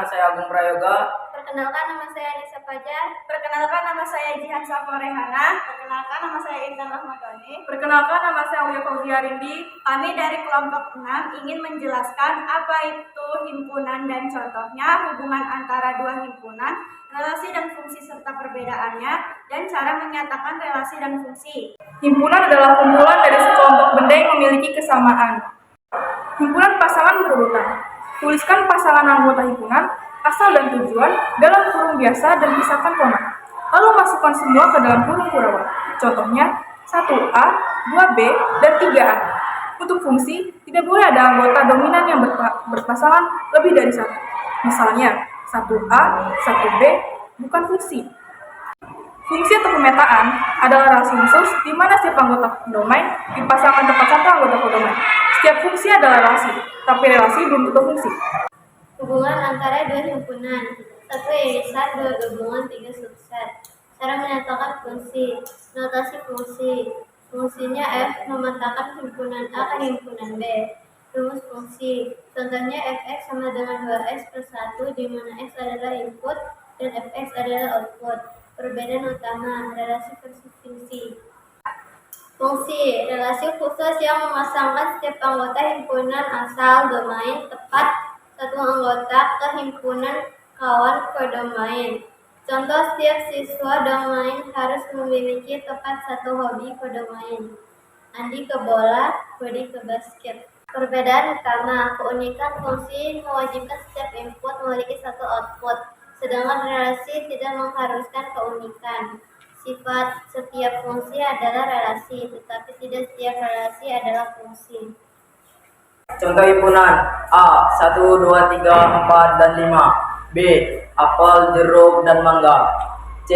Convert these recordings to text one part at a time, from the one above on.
saya Agung Prayoga. Perkenalkan, nama saya Anissa Fajar. Perkenalkan, nama saya Jihan Safwa Rehana. Perkenalkan, nama saya Intan Rahmadani. Perkenalkan, nama saya Aulia Fauzia Rindi. Kami dari kelompok 6 ingin menjelaskan apa itu himpunan dan contohnya, hubungan antara dua himpunan, relasi dan fungsi serta perbedaannya, dan cara menyatakan relasi dan fungsi. Himpunan adalah kumpulan dari sekelompok benda yang memiliki kesamaan. Himpunan pasangan berurutan. Tuliskan pasangan anggota himpunan, asal dan tujuan dalam kurung biasa dan pisahkan koma. Lalu masukkan semua ke dalam kurung kurawat. Contohnya 1A, 2B, dan 3A. Untuk fungsi, tidak boleh ada anggota dominan yang berpasangan lebih dari satu. Misalnya, 1A, 1B bukan fungsi. Fungsi atau pemetaan adalah relasi khusus di mana setiap anggota domain dipasangkan tepat satu anggota kodomain. Setiap fungsi adalah relasi, tapi relasi belum tentu fungsi. Hubungan antara dua himpunan. 1 irisan, 2 gabungan, 3 subset. Cara menyatakan fungsi. Notasi fungsi. Fungsinya F memetakan himpunan A ke himpunan B. Rumus fungsi. Contohnya fx sama dengan 2x plus 1 di mana x adalah input dan fx adalah output. Perbedaan utama, relasi versus fungsi. Fungsi, relasi khusus yang memasangkan setiap anggota himpunan asal domain tepat satu anggota ke himpunan kawan kodomain. Contoh, setiap siswa domain harus memiliki tepat satu hobi kodomain. Andi ke bola, Budi ke basket. Perbedaan utama, keunikan fungsi mewajibkan setiap input memiliki satu output, sedangkan relasi tidak mengharuskan keunikan. Sifat setiap fungsi adalah relasi, tetapi tidak setiap relasi adalah fungsi. Contoh himpunan A 1, 2, 3, 4, dan 5. B. Apel, jeruk, dan mangga. C.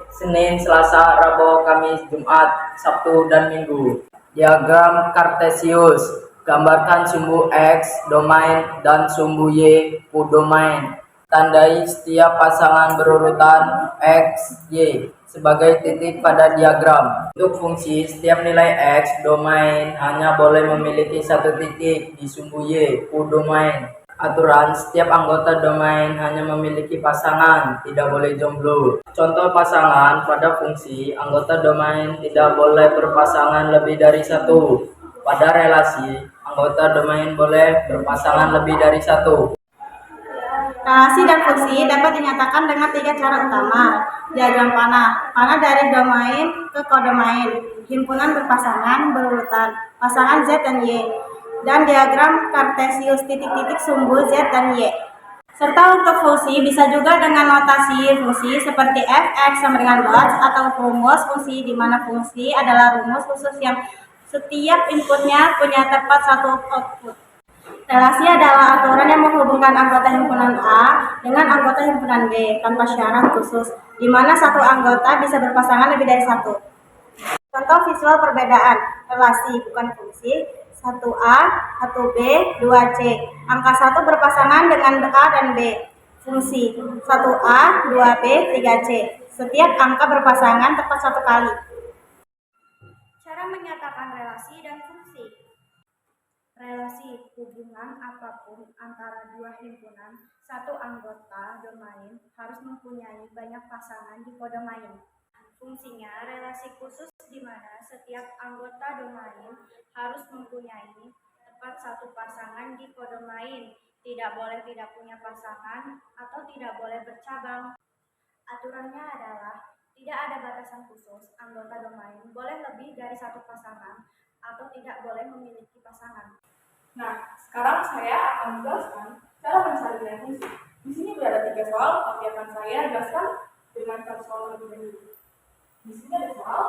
Senin, Selasa, Rabu, Kamis, Jumat, Sabtu, dan Minggu. Diagram Kartesius. Gambarkan sumbu X, domain, dan sumbu Y, domain. Tandai setiap pasangan berurutan X, Y sebagai titik pada diagram. Untuk fungsi, setiap nilai X, domain, hanya boleh memiliki satu titik di sumbu Y, domain. Aturan, setiap anggota domain hanya memiliki pasangan, tidak boleh jomblo. Contoh pasangan pada fungsi, anggota domain tidak boleh berpasangan lebih dari satu. Pada relasi, anggota domain boleh berpasangan lebih dari satu. Relasi dan fungsi dapat dinyatakan dengan 3 cara utama. Diagram panah dari domain ke kodomain, himpunan berpasangan berurutan, pasangan Z dan Y, dan diagram Kartesius titik-titik sumbu Z dan Y. Serta untuk fungsi bisa juga dengan notasi fungsi seperti fx sama dengan dots atau rumus fungsi di mana fungsi adalah rumus khusus yang setiap inputnya punya tepat satu output. Relasi adalah aturan yang menghubungkan anggota himpunan A dengan anggota himpunan B tanpa syarat khusus, di mana satu anggota bisa berpasangan lebih dari satu. Contoh visual perbedaan relasi bukan fungsi 1A, 1B, 2C. Angka 1 berpasangan dengan A dan B. Fungsi 1A, 2B, 3C. Setiap angka berpasangan tepat satu kali. Cara menyatakan relasi dan fungsi. Relasi hubungan apapun antara dua himpunan, satu anggota domain harus mempunyai banyak pasangan di kodomain. Fungsinya relasi khusus di mana setiap anggota domain harus mempunyai tepat satu pasangan di kodomain, tidak boleh tidak punya pasangan atau tidak boleh bercabang. Aturannya adalah tidak ada batasan khusus, anggota domain boleh lebih dari satu pasangan atau tidak boleh memiliki pasangan. Nah, sekarang saya akan menjelaskan cara mencari nilai fungsi. Di sini berada 3 soal, tapi akan saya jelaskan dengan satu soal lebih dahulu. Di sini ada soal,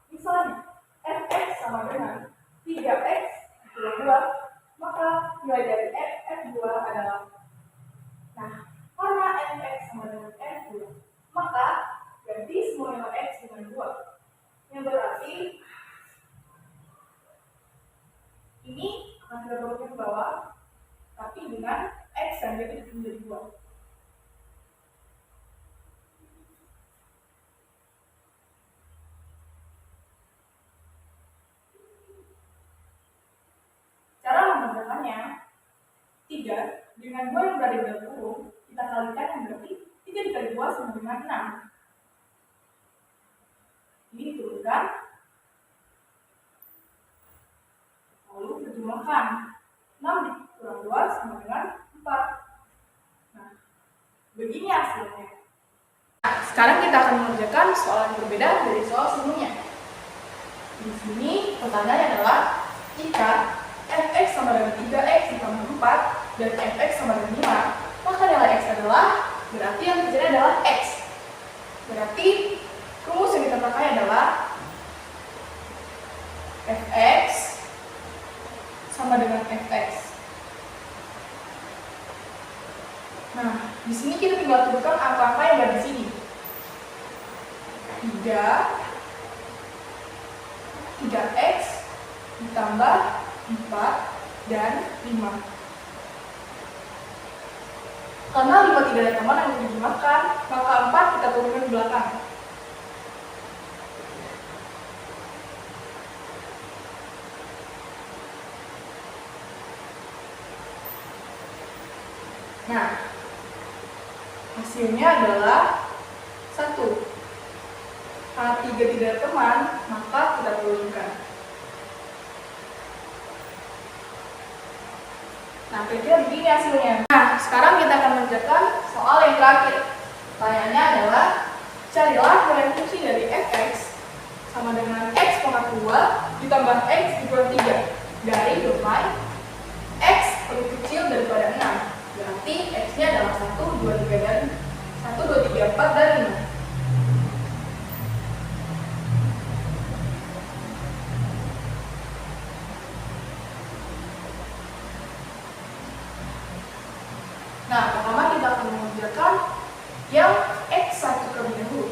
misalnya fx sama dengan 3x kurang 2, maka nilai dari f2 adalah. Nah, karena fx sama dengan f2, maka ganti semua nilai x dengan 2. Yang berarti ini akan kita turunkan ke bawah, tapi dengan x yang jadi menjadi 2. Cara mengerjakannya, 3 dengan 2 yang berada di dalam kurung, kita kalikan yang berarti 3 dikali 2 sama dengan 6. Ini diturunkan, lalu dijumlahkan. 6 dikurang 2 sama dengan 4. Nah, begini hasilnya. Nah, sekarang kita akan mengerjakan soal yang berbeda dari soal sebelumnya. Di sini pertanyaannya adalah jika fx sama dengan 3x ditambah 4 dan fx sama dengan 5, maka nilai x adalah, berarti yang terjadi adalah x. Berarti rumus yang kita pakai adalah fx sama dengan fx. Nah, di sini kita tinggal turunkan angka-angka yang ada di sini. 3x ditambah 4 dan 5. Karena 5 tidak ada teman yang dijumlahkan, maka 4 kita turunkan ke belakang. Nah, hasilnya adalah 1. Karena 3 tidak ada teman, maka kita turunkan. Nah, kira-kira begini hasilnya. Nah, sekarang kita akan mengerjakan soal yang terakhir. Pertanyaannya adalah, carilah nilai fungsi dari fx sama dengan x pangkat 2 ditambah x dikurang 3 dari domain x lebih kecil daripada 6. Berarti x-nya adalah 1, 2, 3, dan 1, 2, 3, 4, dan 5. Nah, pertama kita akan mengerjakan yang x1 terlebih dahulu.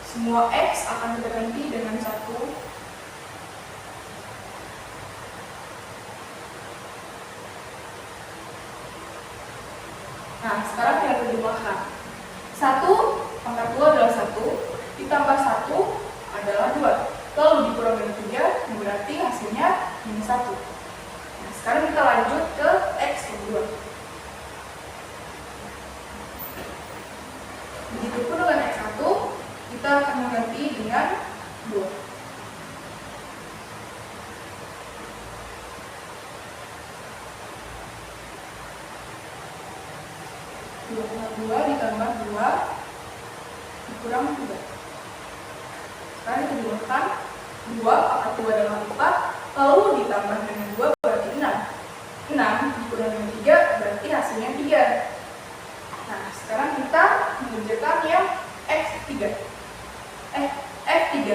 Semua x akan kita ganti dengan 1. Nah, sekarang kita terjemahkan. 1 pangkat 2 adalah 1, ditambah 1 adalah 2. Lalu dikurang dengan 3, yang berarti hasilnya minus 1. Nah, sekarang kita lanjut ke x kedua. Begitupun dengan x1, kita akan mengganti dengan 2. 2 ditambah 2 dikurang 3. Sekarang kita jumlahkan 2 pangkat 2 adalah 4, lalu ditambah dengan 2 berarti 6. 6 dikurang dengan 3 berarti hasilnya 3. Nah, sekarang kita mengerjakan yang f3. F3.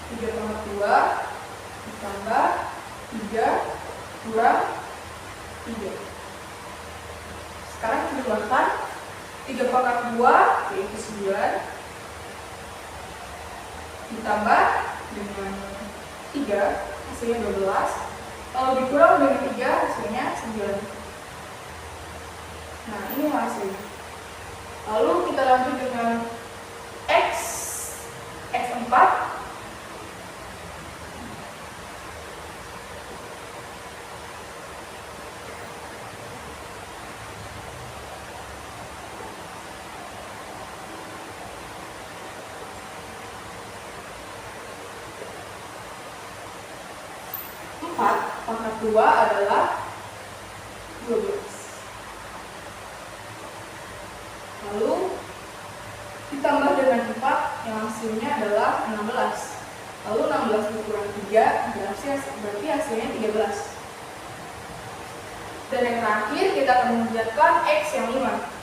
Tiga pangkat 2 ditambah 3 kurang 3. Sekarang kita jumlahkan 3 pangkat 2 yaitu 9 ditambah dengan 3 hasilnya 12, lalu dikurang dengan 3 hasilnya 9. Nah, ini hasilnya. Lalu kita lanjut dengan x4. Pangkat 2 adalah 12. Lalu ditambah dengan 4 yang hasilnya adalah 16. Lalu 16 dikurang 3 berarti hasilnya 13. Dan yang terakhir kita akan mengerjakan x yang 5.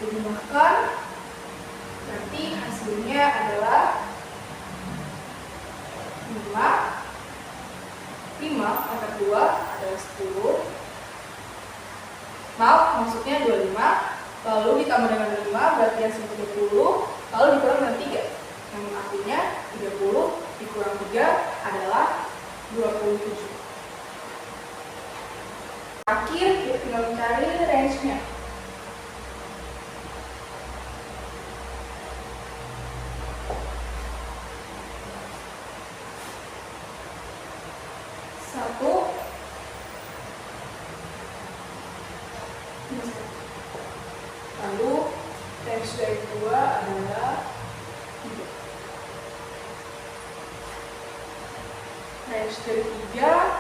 Dijumlahkan, berarti hasilnya adalah 5 pangkat 2 adalah 10. Maaf, maksudnya 25. Lalu ditambah dengan 5 berarti hasil 30. Lalu dikurang dengan 3. Yang artinya 30 dikurang 3 adalah 27. Terakhir, kita tinggal mencari range-nya. Lalu range dari 2 adalah 3. Range dari 3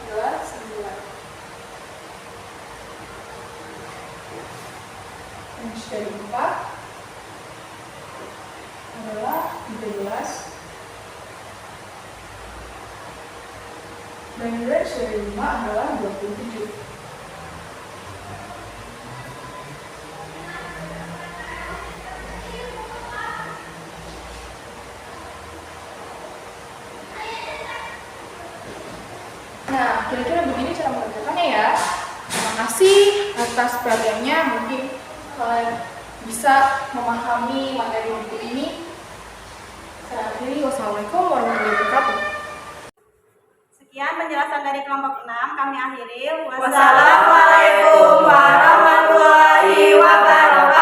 adalah 9. Range dari 4 adalah 13. Dan range dari 5 adalah 27. Nah, kira-kira begini cara mengerjakannya ya. Terima kasih atas perhatiannya. Mungkin kalian bisa memahami materi buku ini. Saya akhiri. Wassalamualaikum warahmatullahi wabarakatuh. Sekian penjelasan dari kelompok 6, kami akhiri. Wassalamualaikum warahmatullahi wabarakatuh.